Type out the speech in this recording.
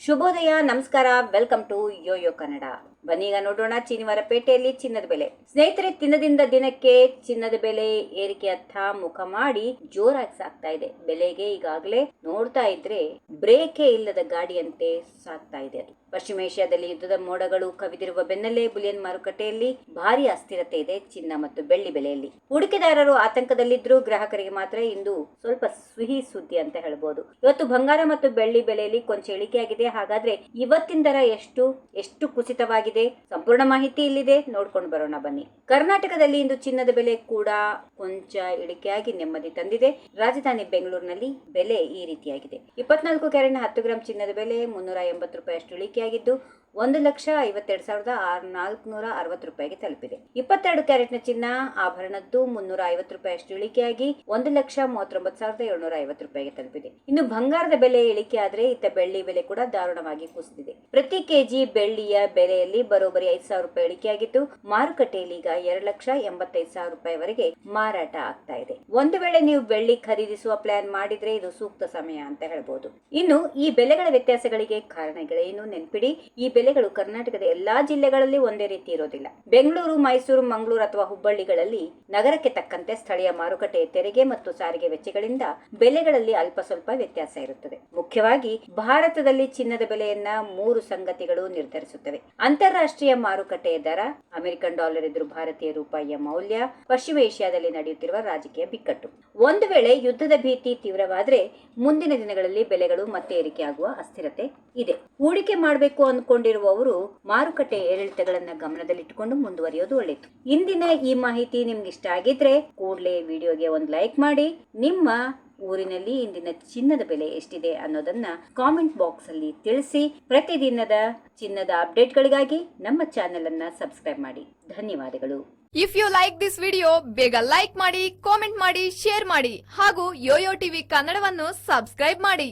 ಶುಭೋದಯ, ನಮಸ್ಕಾರ, welcome to Yoyo Kannada. ಬನ್ನೀಗ ನೋಡೋಣ ಚಿನಿವಾರಪೇಟೆಯಲ್ಲಿ ಚಿನ್ನದ ಬೆಲೆ. ಸ್ನೇಹಿತರೆ, ದಿನದಿಂದ ದಿನಕ್ಕೆ ಚಿನ್ನದ ಬೆಲೆ ಏರಿಕೆಯತ್ತ ಮುಖ ಮಾಡಿ ಜೋರಾಗಿ ಸಾಗ್ತಾ ಇದೆ. ಬೆಲೆಗೆ ಈಗಾಗಲೇ ನೋಡ್ತಾ ಇದ್ರೆ ಬ್ರೇಕೇ ಇಲ್ಲದ ಗಾಡಿಯಂತೆ ಸಾಗ್ತಾ ಇದೆ. ಪಶ್ಚಿಮ ಏಷ್ಯಾದಲ್ಲಿ ಯುದ್ಧದ ಮೋಡಗಳು ಕವಿದಿರುವ ಬೆನ್ನಲ್ಲೇ ಬುಲಿಯನ್ ಮಾರುಕಟ್ಟೆಯಲ್ಲಿ ಭಾರಿ ಅಸ್ಥಿರತೆ ಇದೆ ಚಿನ್ನ ಮತ್ತು ಬೆಳ್ಳಿ ಬೆಲೆಯಲ್ಲಿ. ಹೂಡಿಕೆದಾರರು ಆತಂಕದಲ್ಲಿದ್ರು, ಗ್ರಾಹಕರಿಗೆ ಮಾತ್ರ ಇಂದು ಸ್ವಲ್ಪ ಸಿಹಿ ಸುದ್ದಿ ಅಂತ ಹೇಳ್ಬೋದು. ಇವತ್ತು ಬಂಗಾರ ಮತ್ತು ಬೆಳ್ಳಿ ಬೆಲೆಯಲ್ಲಿ ಕೊಂಚ ಇಳಿಕೆಯಾಗಿದೆ. ಹಾಗಾದ್ರೆ ಇವತ್ತಿನ ದರ ಎಷ್ಟು ಕುಸಿತವಾಗಿದೆ, ಸಂಪೂರ್ಣ ಮಾಹಿತಿ ಇಲ್ಲಿದೆ, ನೋಡ್ಕೊಂಡು ಬರೋಣ ಬನ್ನಿ. ಕರ್ನಾಟಕದಲ್ಲಿ ಇಂದು ಚಿನ್ನದ ಬೆಲೆ ಕೂಡ ಕೊಂಚ ಇಳಿಕೆಯಾಗಿ ನೆಮ್ಮದಿ ತಂದಿದೆ. ರಾಜಧಾನಿ ಬೆಂಗಳೂರಿನಲ್ಲಿ ಬೆಲೆ ಈ ರೀತಿಯಾಗಿದೆ. 24 ಕ್ಯಾರೆಟ್ನ 10 ಗ್ರಾಂ ಚಿನ್ನದ ಬೆಲೆ 380 ರೂಪಾಯಿ ಅಷ್ಟು ಇಳಿಕೆಯಾಗಿದ್ದು 1,52,460 ರೂಪಾಯಿಗೆ ತಲುಪಿದೆ. 22 ಕ್ಯಾರೆಟ್ನ ಚಿನ್ನ ಆಭರಣದ್ದು 350 ರೂಪಾಯಿ ಅಷ್ಟು ಇಳಿಕೆಯಾಗಿ 1,39,750 ರೂಪಾಯಿಗೆ ತಲುಪಿದೆ. ಇನ್ನು ಬಂಗಾರದ ಬೆಲೆ ಇಳಿಕೆ ಆದ್ರೆ ಇತ್ತ ಬೆಳ್ಳಿ ಬೆಲೆ ಕೂಡ ದಾರುಣವಾಗಿ ಕುಸಿದಿದೆ. ಪ್ರತಿ ಕೆಜಿ ಬೆಳ್ಳಿಯ ಬೆಲೆಯಲ್ಲಿ ಬರೋಬ್ಬರಿ 5,000 ರೂಪಾಯಿ ಇಳಿಕೆಯಾಗಿದ್ದು ಮಾರುಕಟ್ಟೆಯಲ್ಲಿ ಈಗ 2,85,000 ರೂಪಾಯಿವರೆಗೆ ಮಾರಾಟ ಆಗ್ತಾ ಇದೆ. ಒಂದು ವೇಳೆ ನೀವು ಬೆಳ್ಳಿ ಖರೀದಿಸುವ ಪ್ಲಾನ್ ಮಾಡಿದ್ರೆ ಇದು ಸೂಕ್ತ ಸಮಯ ಅಂತ ಹೇಳ್ಬೋದು. ಇನ್ನು ಈ ಬೆಲೆಗಳ ವ್ಯತ್ಯಾಸಗಳಿಗೆ ಕಾರಣಗಳೇನು ನೆನ್ಪಿಡಿ. ಈ ಬೆಲೆಗಳು ಕರ್ನಾಟಕದ ಎಲ್ಲಾ ಜಿಲ್ಲೆಗಳಲ್ಲಿ ಒಂದೇ ರೀತಿ ಇರೋದಿಲ್ಲ. ಬೆಂಗಳೂರು, ಮೈಸೂರು, ಮಂಗಳೂರು ಅಥವಾ ಹುಬ್ಬಳ್ಳಿಗಳಲ್ಲಿ ನಗರಕ್ಕೆ ತಕ್ಕಂತೆ ಸ್ಥಳೀಯ ಮಾರುಕಟ್ಟೆಯ ತೆರಿಗೆ ಮತ್ತು ಸಾರಿಗೆ ವೆಚ್ಚಗಳಿಂದ ಬೆಲೆಗಳಲ್ಲಿ ಅಲ್ಪ ಸ್ವಲ್ಪ ವ್ಯತ್ಯಾಸ ಇರುತ್ತದೆ. ಮುಖ್ಯವಾಗಿ ಭಾರತದಲ್ಲಿ ಚಿನ್ನದ ಬೆಲೆಯನ್ನ 3 ಸಂಗತಿಗಳು ನಿರ್ಧರಿಸುತ್ತವೆ. ಅಂತಾರಾಷ್ಟ್ರೀಯ ಮಾರುಕಟ್ಟೆಯ ದರ, ಅಮೆರಿಕನ್ ಡಾಲರ್ ಎದುರು ಭಾರತೀಯ ರೂಪಾಯಿಯ ಮೌಲ್ಯ, ಪಶ್ಚಿಮ ಏಷ್ಯಾದಲ್ಲಿ ನಡೆಯುತ್ತಿರುವ ರಾಜಕೀಯ ಬಿಕ್ಕಟ್ಟು. ಒಂದು ವೇಳೆ ಯುದ್ಧದ ಭೀತಿ ತೀವ್ರವಾದ್ರೆ ಮುಂದಿನ ದಿನಗಳಲ್ಲಿ ಬೆಲೆಗಳು ಮತ್ತೆ ಏರಿಕೆಯಾಗುವ ಅಸ್ಥಿರತೆ ಇದೆ. ಹೂಡಿಕೆ ಮಾಡಬೇಕು ಅಂದ್ಕೊಂಡಿರುವವರು ಮಾರುಕಟ್ಟೆ ಏರಿಳಿತಗಳನ್ನ ಗಮನದಲ್ಲಿಟ್ಟುಕೊಂಡು ಮುಂದುವರಿಯೋದು ಒಳ್ಳೆಯದು. ಇಂದಿನ ಈ ಮಾಹಿತಿ ನಿಮ್ಗೆ ಇಷ್ಟ ಆಗಿದ್ರೆ ಕೂಡಲೇ ವಿಡಿಯೋಗೆ ಒಂದು ಲೈಕ್ ಮಾಡಿ. ನಿಮ್ಮ ಊರಿನಲ್ಲಿ ಇಂದಿನ ಚಿನ್ನದ ಬೆಲೆ ಎಷ್ಟಿದೆ ಅನ್ನೋದನ್ನ ಕಾಮೆಂಟ್ ಬಾಕ್ಸ್ ಅಲ್ಲಿ ತಿಳಿಸಿ. ಪ್ರತಿದಿನದ ಚಿನ್ನದ ಅಪ್ಡೇಟ್ಗಳಿಗಾಗಿ ನಮ್ಮ ಚಾನೆಲ್ ಅನ್ನ ಸಬ್ಸ್ಕ್ರೈಬ್ ಮಾಡಿ. ಧನ್ಯವಾದಗಳು. If you like this video, ಬೇಗ ಲೈಕ್ ಮಾಡಿ, ಕಾಮೆಂಟ್ ಮಾಡಿ, ಶೇರ್ ಮಾಡಿ ಹಾಗೂ ಯೋಯೋ ಟಿವಿ ಕನ್ನಡವನ್ನು ಸಬ್ಸ್ಕ್ರೈಬ್ ಮಾಡಿ.